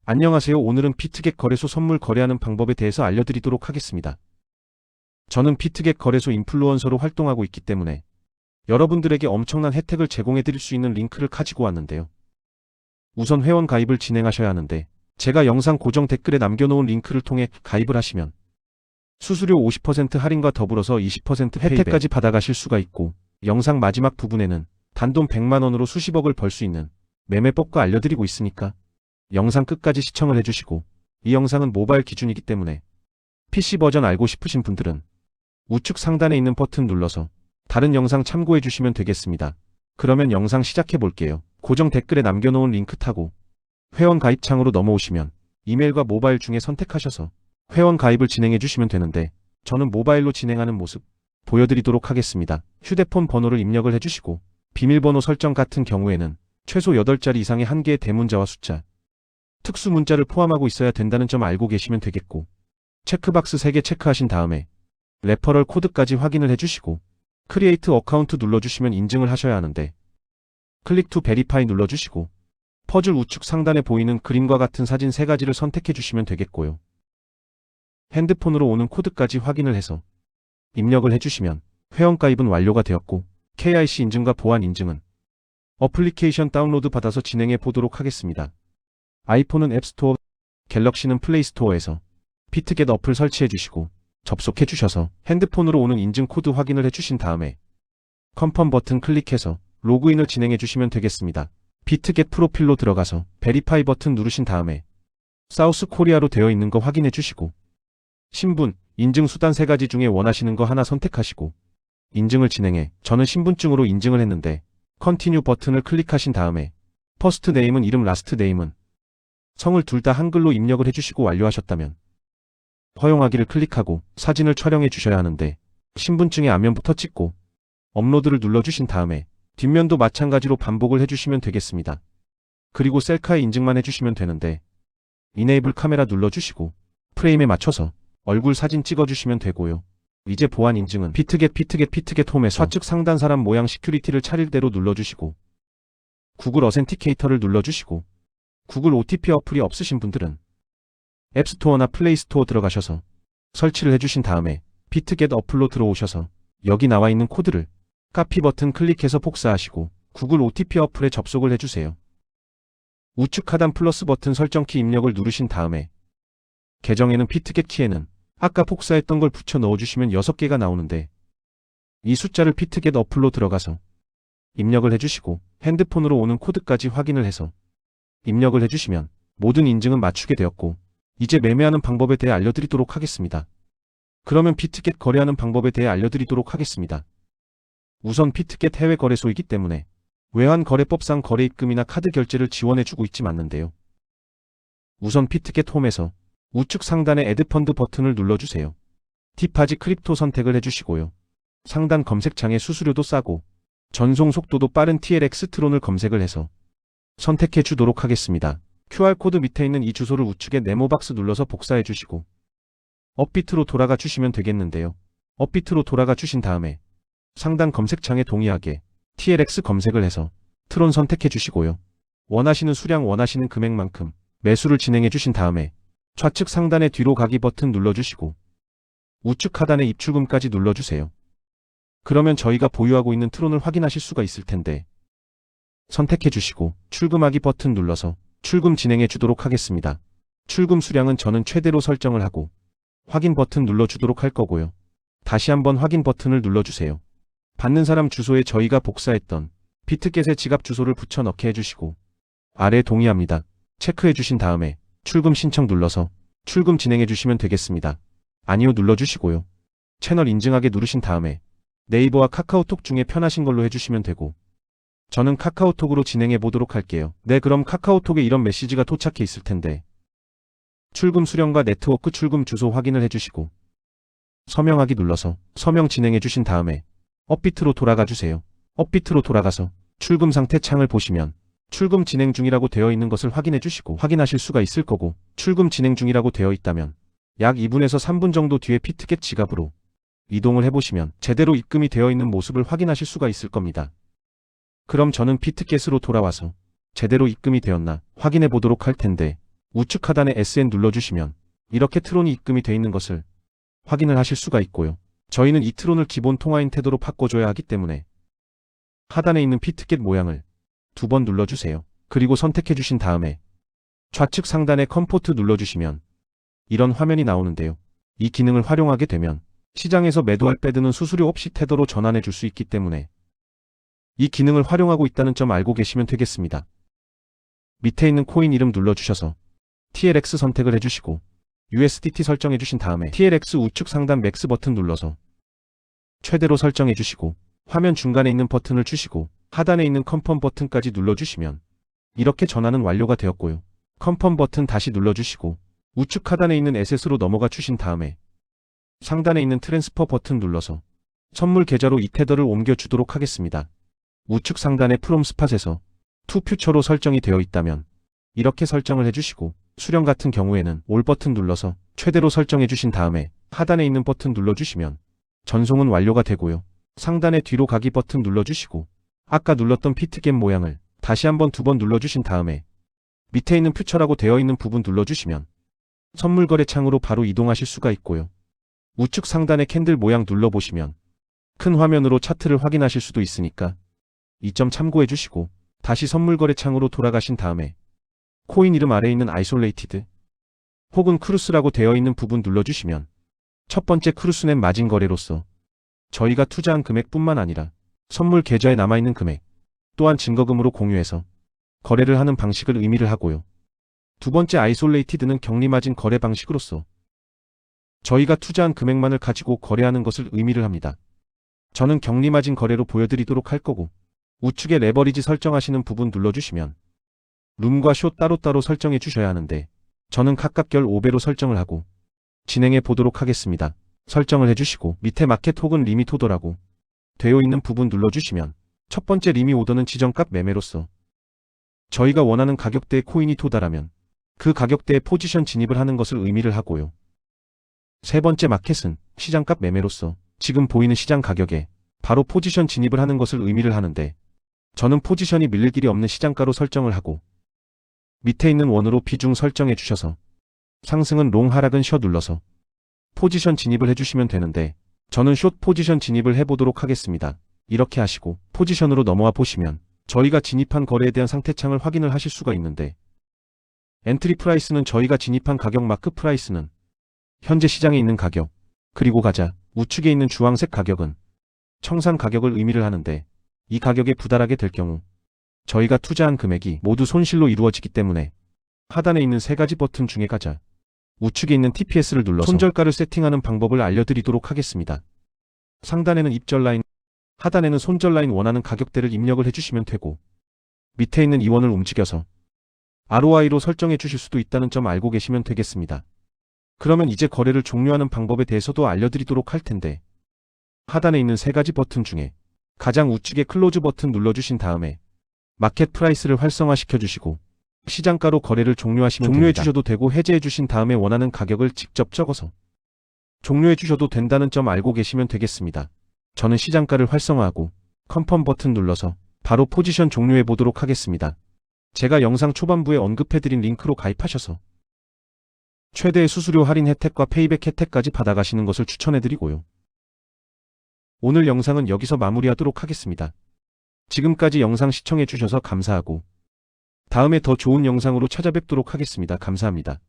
안녕하세요. 오늘은 피트겟 거래소 선물 거래하는 방법에 대해서 알려드리도록 하겠습니다. 저는 피트겟 거래소 인플루언서로 활동하고 있기 때문에 여러분들에게 엄청난 혜택을 제공해 드릴 수 있는 링크를 가지고 왔는데요. 우선 회원 가입을 진행하셔야 하는데 제가 영상 고정 댓글에 남겨놓은 링크를 통해 가입을 하시면 수수료 50% 할인과 더불어서 20% 혜택까지 받아가실 수가 있고, 영상 마지막 부분에는 단돈 100만원으로 수십억을 벌 수 있는 매매법과 알려드리고 있으니까 영상 끝까지 시청을 해주시고, 이 영상은 모바일 기준이기 때문에 PC 버전 알고 싶으신 분들은 우측 상단에 있는 버튼 눌러서 다른 영상 참고해 주시면 되겠습니다. 그러면 영상 시작해 볼게요. 고정 댓글에 남겨놓은 링크 타고 회원 가입 창으로 넘어오시면 이메일과 모바일 중에 선택하셔서 회원 가입을 진행해 주시면 되는데, 저는 모바일로 진행하는 모습 보여드리도록 하겠습니다. 휴대폰 번호를 입력을 해주시고 비밀번호 설정 같은 경우에는 최소 8자리 이상의 한 개의 대문자와 숫자, 특수 문자를 포함하고 있어야 된다는 점 알고 계시면 되겠고, 체크박스 3개 체크하신 다음에 레퍼럴 코드까지 확인을 해주시고 크리에이트 어카운트 눌러주시면 인증을 하셔야 하는데, 클릭 투 베리파이 눌러주시고 퍼즐 우측 상단에 보이는 그림과 같은 사진 3가지를 선택해 주시면 되겠고요. 핸드폰으로 오는 코드까지 확인을 해서 입력을 해주시면 회원가입은 완료가 되었고, KYC 인증과 보안 인증은 어플리케이션 다운로드 받아서 진행해 보도록 하겠습니다. 아이폰은 앱스토어, 갤럭시는 플레이스토어에서 피트겟 어플 설치해 주시고 접속해 주셔서 핸드폰으로 오는 인증 코드 확인을 해주신 다음에 컨펌 버튼 클릭해서 로그인을 진행해 주시면 되겠습니다. 피트겟 프로필로 들어가서 베리파이 버튼 누르신 다음에 사우스 코리아로 되어 있는 거 확인해 주시고, 신분, 인증 수단 3가지 중에 원하시는 거 하나 선택하시고 인증을 진행해, 저는 신분증으로 인증을 했는데 컨티뉴 버튼을 클릭하신 다음에 퍼스트 네임은 이름, 라스트 네임은 성을 둘 다 한글로 입력을 해주시고 완료하셨다면 허용하기를 클릭하고 사진을 촬영해 주셔야 하는데, 신분증의 앞면부터 찍고 업로드를 눌러주신 다음에 뒷면도 마찬가지로 반복을 해주시면 되겠습니다. 그리고 셀카에 인증만 해주시면 되는데 이네이블 카메라 눌러주시고 프레임에 맞춰서 얼굴 사진 찍어주시면 되고요. 이제 보안 인증은 피트겟 홈에서 좌측 상단 사람 모양 시큐리티를 차릴 대로 눌러주시고 구글 어센티케이터를 눌러주시고, 구글 OTP 어플이 없으신 분들은 앱스토어나 플레이스토어 들어가셔서 설치를 해주신 다음에 피트겟 어플로 들어오셔서 여기 나와 있는 코드를 카피 버튼 클릭해서 복사하시고 구글 OTP 어플에 접속을 해주세요. 우측 하단 플러스 버튼 설정키 입력을 누르신 다음에 계정에는 피트겟 키에는 아까 복사했던 걸 붙여 넣어주시면 6개가 나오는데, 이 숫자를 피트겟 어플로 들어가서 입력을 해주시고 핸드폰으로 오는 코드까지 확인을 해서 입력을 해주시면 모든 인증은 맞추게 되었고, 이제 매매하는 방법에 대해 알려드리도록 하겠습니다. 그러면 피트겟 거래하는 방법에 대해 알려드리도록 하겠습니다. 우선 피트겟 해외 거래소이기 때문에 외환거래법상 거래 입금이나 카드 결제를 지원해주고 있지 않는데요. 우선 피트겟 홈에서 우측 상단의 애드 펀드 버튼을 눌러주세요. 디파짓 크립토 선택을 해주시고요. 상단 검색창에 수수료도 싸고 전송 속도도 빠른 TLX 트론을 검색을 해서 선택해 주도록 하겠습니다. QR코드 밑에 있는 이 주소를 우측에 네모박스 눌러서 복사해 주시고 업비트로 돌아가 주시면 되겠는데요. 업비트로 돌아가 주신 다음에 상단 검색창에 동의하게 TLX 검색을 해서 트론 선택해 주시고요. 원하시는 수량, 원하시는 금액만큼 매수를 진행해 주신 다음에 좌측 상단의 뒤로 가기 버튼 눌러주시고 우측 하단에 입출금까지 눌러주세요. 그러면 저희가 보유하고 있는 트론을 확인하실 수가 있을 텐데, 선택해 주시고 출금하기 버튼 눌러서 출금 진행해 주도록 하겠습니다. 출금 수량은 저는 최대로 설정을 하고 확인 버튼 눌러주도록 할 거고요. 다시 한번 확인 버튼을 눌러주세요. 받는 사람 주소에 저희가 복사했던 피트겟의 지갑 주소를 붙여 넣게 해주시고 아래 동의합니다 체크해 주신 다음에 출금 신청 눌러서 출금 진행해 주시면 되겠습니다. 아니요 눌러주시고요. 채널 인증하게 누르신 다음에 네이버와 카카오톡 중에 편하신 걸로 해주시면 되고, 저는 카카오톡으로 진행해 보도록 할게요. 네, 그럼 카카오톡에 이런 메시지가 도착해 있을 텐데 출금 수령과 네트워크 출금 주소 확인을 해주시고 서명하기 눌러서 서명 진행해 주신 다음에 업비트로 돌아가 주세요. 업비트로 돌아가서 출금 상태 창을 보시면 출금 진행 중이라고 되어 있는 것을 확인해 주시고 확인하실 수가 있을 거고, 출금 진행 중이라고 되어 있다면 약 2분에서 3분 정도 뒤에 피트겟 지갑으로 이동을 해보시면 제대로 입금이 되어 있는 모습을 확인하실 수가 있을 겁니다. 그럼 저는 피트겟으로 돌아와서 제대로 입금이 되었나 확인해 보도록 할 텐데, 우측 하단에 SN 눌러주시면 이렇게 트론이 입금이 되어 있는 것을 확인을 하실 수가 있고요. 저희는 이 트론을 기본 통화인 태도로 바꿔줘야 하기 때문에 하단에 있는 피트겟 모양을 2번 눌러주세요. 그리고 선택해 주신 다음에 좌측 상단에 컴포트 눌러주시면 이런 화면이 나오는데요. 이 기능을 활용하게 되면 시장에서 매도할 빼드는 수수료 없이 태도로 전환해 줄 수 있기 때문에 이 기능을 활용하고 있다는 점 알고 계시면 되겠습니다. 밑에 있는 코인 이름 눌러주셔서 TLX 선택을 해주시고 USDT 설정해 주신 다음에 TLX 우측 상단 맥스 버튼 눌러서 최대로 설정해 주시고 화면 중간에 있는 버튼을 주시고 하단에 있는 컨펌 버튼까지 눌러주시면 이렇게 전환은 완료가 되었고요. 컨펌 버튼 다시 눌러주시고 우측 하단에 있는 에셋으로 넘어가 주신 다음에 상단에 있는 트랜스퍼 버튼 눌러서 선물 계좌로 이 테더를 옮겨주도록 하겠습니다. 우측 상단의 프롬 스팟에서 투 퓨처로 설정이 되어 있다면 이렇게 설정을 해주시고 수령 같은 경우에는 올 버튼 눌러서 최대로 설정해 주신 다음에 하단에 있는 버튼 눌러주시면 전송은 완료가 되고요. 상단의 뒤로 가기 버튼 눌러주시고 아까 눌렀던 피트겟 모양을 다시 한번 2번 눌러주신 다음에 밑에 있는 퓨처라고 되어 있는 부분 눌러주시면 선물 거래 창으로 바로 이동하실 수가 있고요. 우측 상단의 캔들 모양 눌러보시면 큰 화면으로 차트를 확인하실 수도 있으니까 이 점 참고해 주시고 다시 선물 거래 창으로 돌아가신 다음에 코인 이름 아래에 있는 아이솔레이티드 혹은 크루스라고 되어 있는 부분 눌러주시면 첫 번째 크루스넷 마진 거래로서 저희가 투자한 금액뿐만 아니라 선물 계좌에 남아있는 금액 또한 증거금으로 공유해서 거래를 하는 방식을 의미를 하고요. 두 번째 아이솔레이티드는 격리마진 거래 방식으로서 저희가 투자한 금액만을 가지고 거래하는 것을 의미를 합니다. 저는 격리마진 거래로 보여드리도록 할 거고 우측에 레버리지 설정하시는 부분 눌러주시면 룸과 숏 따로따로 설정해 주셔야 하는데 저는 각각 결 5배로 설정을 하고 진행해 보도록 하겠습니다. 설정을 해주시고 밑에 마켓 혹은 리밋 오더라고 되어 있는 부분 눌러주시면 첫 번째 리밋 오더는 지정값 매매로서 저희가 원하는 가격대의 코인이 도달하면 그 가격대에 포지션 진입을 하는 것을 의미를 하고요. 세 번째 마켓은 시장값 매매로서 지금 보이는 시장 가격에 바로 포지션 진입을 하는 것을 의미를 하는데 저는 포지션이 밀릴 길이 없는 시장가로 설정을 하고 밑에 있는 원으로 비중 설정해 주셔서 상승은 롱 하락은 셔 눌러서 포지션 진입을 해주시면 되는데 저는 숏 포지션 진입을 해보도록 하겠습니다. 이렇게 하시고 포지션으로 넘어와 보시면 저희가 진입한 거래에 대한 상태창을 확인을 하실 수가 있는데 엔트리 프라이스는 저희가 진입한 가격 마크 프라이스는 현재 시장에 있는 가격 그리고 가자 우측에 있는 주황색 가격은 청산 가격을 의미를 하는데 이 가격에 부달하게 될 경우 저희가 투자한 금액이 모두 손실로 이루어지기 때문에 하단에 있는 세 가지 버튼 중에 가자 우측에 있는 TPS를 눌러서 손절가를 세팅하는 방법을 알려드리도록 하겠습니다. 상단에는 입절 라인, 하단에는 손절 라인 원하는 가격대를 입력을 해주시면 되고 밑에 있는 이 원을 움직여서 ROI로 설정해 주실 수도 있다는 점 알고 계시면 되겠습니다. 그러면 이제 거래를 종료하는 방법에 대해서도 알려드리도록 할 텐데 하단에 있는 세 가지 버튼 중에 가장 우측에 클로즈 버튼 눌러주신 다음에 마켓 프라이스를 활성화시켜 주시고 시장가로 거래를 종료하시면 종료해 주셔도 되고 해제해 주신 다음에 원하는 가격을 직접 적어서 종료해 주셔도 된다는 점 알고 계시면 되겠습니다. 저는 시장가를 활성화하고 컨펌 버튼 눌러서 바로 포지션 종료해 보도록 하겠습니다. 제가 영상 초반부에 언급해드린 링크로 가입하셔서 최대의 수수료 할인 혜택과 페이백 혜택까지 받아가시는 것을 추천해드리고요. 오늘 영상은 여기서 마무리하도록 하겠습니다. 지금까지 영상 시청해주셔서 감사하고 다음에 더 좋은 영상으로 찾아뵙도록 하겠습니다. 감사합니다.